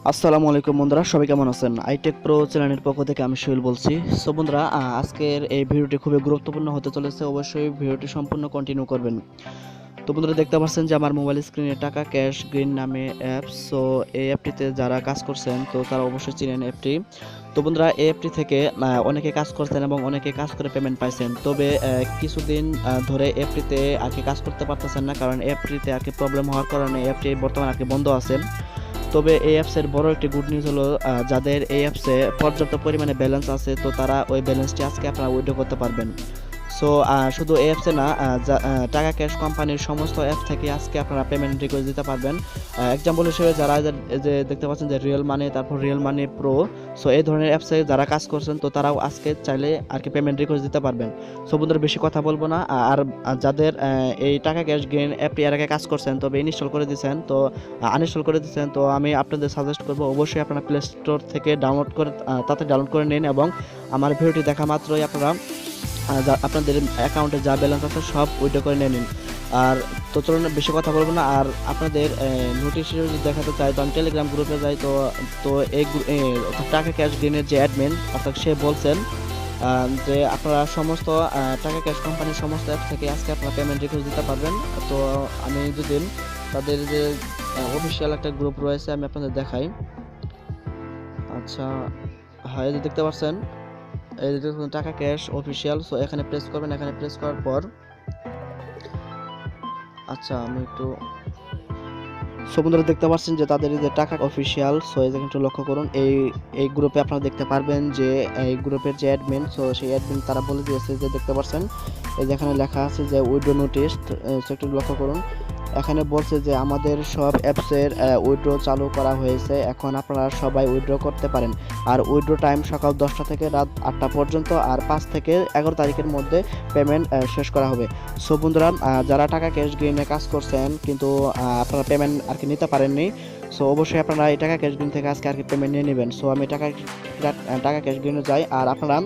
আসসালামু আলাইকুম বন্ধুরা, সবাই কেমন আছেন? আইটেক প্রো চ্যানেলের পক্ষ থেকে আমি সোহেল বলছি। সো বন্ধুরা, আজকের এই ভিডিওটি খুবই গুরুত্বপূর্ণ হতে চলেছে। অবশ্যই ভিডিওটি সম্পূর্ণ কন্টিনিউ করবেন। তো বন্ধুরা, দেখতে পাচ্ছেন যে আমার মোবাইল স্ক্রিনে টাকা ক্যাশ গ্রিন নামে অ্যাপস। সো এই অ্যাপটিতে যারা কাজ করছেন তো তারা অবশ্যই চিনেন অ্যাপটি। তো বন্ধুরা, এই অ্যাপটি থেকে অনেকে কাজ করছেন এবং অনেকে কাজ করে পেমেন্ট পাইছেন। তবে কিছুদিন ধরে অ্যাপটিতে আর কি কাজ করতে পারতেছেন না, কারণ অ্যাপটিতে আর কি প্রবলেম হওয়ার কারণে অ্যাপটি বর্তমানে আর কি বন্ধ আছে। তবে এই অ্যাপসের বড় একটি গুড নিউজ হলো, যাদের এই অ্যাপসে পর্যাপ্ত পরিমাণে ব্যালেন্স আছে তো তারা ওই ব্যালেন্সটি আজকে আপনারা উইথড্র করতে পারবেন। সো শুধু এই অ্যাপসে না, টাকা ক্যাশ কোম্পানির সমস্ত অ্যাপ থেকে আজকে আপনারা পেমেন্ট রিকোয়েস্ট দিতে পারবেন। এক্সাম্পল হিসেবে যারা যে দেখতে পাচ্ছেন যে রিয়েল মানি, তারপর রিয়েল মানি প্রো, সো এই ধরনের অ্যাপসে যারা কাজ করছেন তো তারাও আজকে চাইলে আর কি পেমেন্ট রিকোয়েস্ট দিতে পারবেন। সো বন্ধুরা, বেশি কথা বলবো না। আর যাদের এই টাকা ক্যাশ গেইন অ্যাপটি এর আগে কাজ করছেন তবে ইনস্টল করে দিয়েছেন, তো আনইনস্টল করে দিয়েছেন, তো আমি আপনাদের সাজেস্ট করবো অবশ্যই আপনারা প্লে স্টোর থেকে ডাউনলোড করে তাড়াতাড়ি ডাউনলোড করে নিন এবং আমার ভিডিওটি দেখা মাত্রই আপনারা আপনাদের অ্যাকাউন্টে যা ব্যালেন্স আছে সব উইথড্র করে নিয়ে নিন। আর তো চলুন, বেশি কথা বলবো না। আর আপনাদের নোটিশ যদি দেখাতে চাই তো আমি টেলিগ্রাম গ্রুপে যাই। তো তো এই টাকা ক্যাশ গেইনের যে অ্যাডমিন অর্থাৎ সে বলছেন যে আপনারা সমস্ত টাকা ক্যাশ কোম্পানির সমস্ত অ্যাপ থেকে আজকে আপনারা পেমেন্ট রিকোয়েস্ট দিতে পারবেন। তো আমি যদি তাদের যে অফিসিয়াল একটা গ্রুপ রয়েছে আমি আপনাদের দেখাই। আচ্ছা, হ্যাঁ, এই যে দেখতে পাচ্ছেন, এই যে টাকা ক্যাশ অফিসিয়াল। সো এখানে প্রেস করবেন। এখানে প্রেস করার পর আচ্ছা আমি একটু, সো বন্ধুরা দেখতে পাচ্ছেন যে তাদের যে টাকা অফিসিয়াল। সো এই যে একটু লক্ষ্য করুন, এই গ্রুপে আপনারা দেখতে পারবেন যে এই গ্রুপের যে অ্যাডমিন, সো সেই অ্যাডমিন তারা বলে দিয়েছে যে দেখতে পাচ্ছেন এই যে এখানে লেখা আছে যে উইথড্র নোটিস। সো একটু লক্ষ্য করুন, এখানে বলছে যে আমাদের সব অ্যাপসের উইথড্র চালু করা হয়েছে, এখন আপনারা সবাই উইথড্র করতে পারেন। আর উইথড্র টাইম সকাল 10টা থেকে রাত 8টা পর্যন্ত, আর 5 থেকে 11 তারিখের মধ্যে পেমেন্ট শেষ করা হবে। সো বন্ধুরা, যারা টাকা ক্যাশ গেইনে কাজ করছেন কিন্তু আপনারা পেমেন্ট আর কি নিতে পারেননি, সো অবশ্যই আপনারা এই টাকা ক্যাশ গেইন থেকে আজকে আর কি পেমেন্ট নিয়ে নেবেন। সো আমি টাকা ক্যাশ গেইনে যাই, আর আপনারা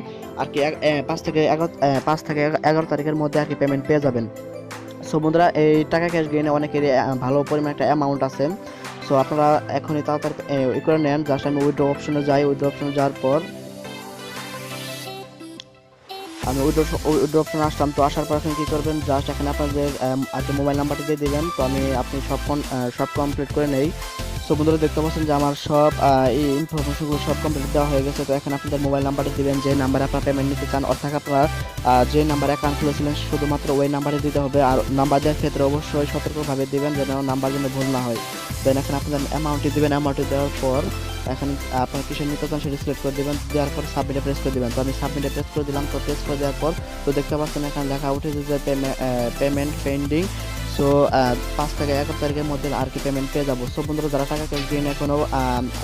আর কি 5 থেকে 11 তারিখের মধ্যে আর কি পেমেন্ট পেয়ে যাবেন। সো বন্ধুরা, এই টাকা ক্যাশ গেইনে অনেকেরই ভালো পরিমাণ একটা অ্যামাউন্ট আছে। সো আপনারা এখনই তাড়াতাড়ি ই করে নেন। জাস্ট আমি উইথড্র অপশনে যাই। উইথড্র অপশনে যাওয়ার পর আমি উইথড্র অপশনে আসলাম। তো আসার পর এখন কী করবেন, জাস্ট এখানে আপনাদের আর কি মোবাইল নাম্বারটি দিয়ে দেবেন। তো আপনি সব কমপ্লিট করে নেই। সো বন্ধুরা দেখতে পাচ্ছেন যে আমার সব এই ইনফরমেশনগুলো সব কমপ্লিট দেওয়া হয়ে গেছে। তো এখন আপনাদের মোবাইল নাম্বারটি দিবেন যে নাম্বারে আপনারা পেমেন্ট নিতে চান, অর্থাৎ আপনারা যে নাম্বার অ্যাকাউন্ট খুলেছিলেন শুধুমাত্র ওই নাম্বারে দিতে হবে। আর নাম্বার দেওয়ার ক্ষেত্রে অবশ্যই সতর্কভাবে দিবেন যেন নাম্বার যেন ভুল না হয়। দেন এখন আপনাদের অ্যামাউন্টটি দিবেন। অ্যামাউন্টটি দেওয়ার পর এখন আপনার কিসের নিতে চান সেটা সিলেক্ট করে দেবেন। দেওয়ার পর সাবমিটে প্রেস করে দেবেন। তো আমি সাবমিটে প্রেস করে দিলাম। তো প্রেস করে দেওয়ার পর তো দেখতে পাচ্ছেন এখানে লেখা উঠেছে যে পেমেন্ট পেন্ডিং। সো 5 থেকে 11 তারিখের মধ্যে আর কি পেমেন্ট পেয়ে যাবো। সো বন্ধুরা, যারা টাকা ক্যাশ গেইন এখনও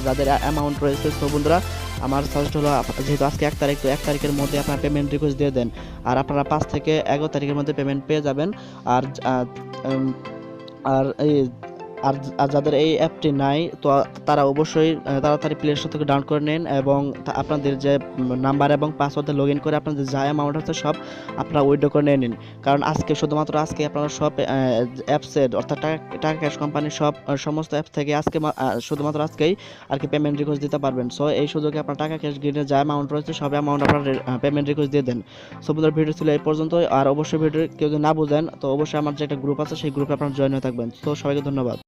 যাদের অ্যামাউন্ট রয়েছে, সো বন্ধুরা আমার সাজেস্ট হলো যেহেতু আজকে 1 তারিখ, তো 1 তারিখের মধ্যে আপনারা পেমেন্ট রিকোয়েস্ট দিয়ে দেন, আর আপনারা 5 থেকে 11 তারিখের মধ্যে পেমেন্ট পেয়ে যাবেন। আর আর এই আর যাদের এই অ্যাপটি নাই তো তারা অবশ্যই তাড়াতাড়ি প্লে স্টোর থেকে ডাউনলোড করে নিন এবং আপনাদের যে নাম্বার এবং পাসওয়ার্ডে লগ ইন করে আপনাদের যা অ্যামাউন্ট আছে সব আপনারা উইথড্র করে নিয়ে নিন। কারণ শুধুমাত্র আজকে আপনারা সব অ্যাপসের অর্থাৎ টাকা ক্যাশ কোম্পানির সমস্ত অ্যাপস থেকে শুধুমাত্র আজকেই আর কি পেমেন্ট রিকোয়েস্ট দিতে পারবেন। সো এই সুযোগে আপনার টাকা ক্যাশ গেইনের যা অ্যামাউন্ট রয়েছে সব অ্যামাউন্ট আপনার পেমেন্ট রিকোয়েস্ট দিয়ে দেন। সো বন্ধুরা, ভিডিও ছিল এই পর্যন্ত। আর অবশ্যই ভিডিও কেউ যদি না বুঝেন তো অবশ্যই আমার যে একটা গ্রুপ আছে সেই গ্রুপে আপনারা জয়েন হয়ে থাকবেন। তো সবাইকে ধন্যবাদ।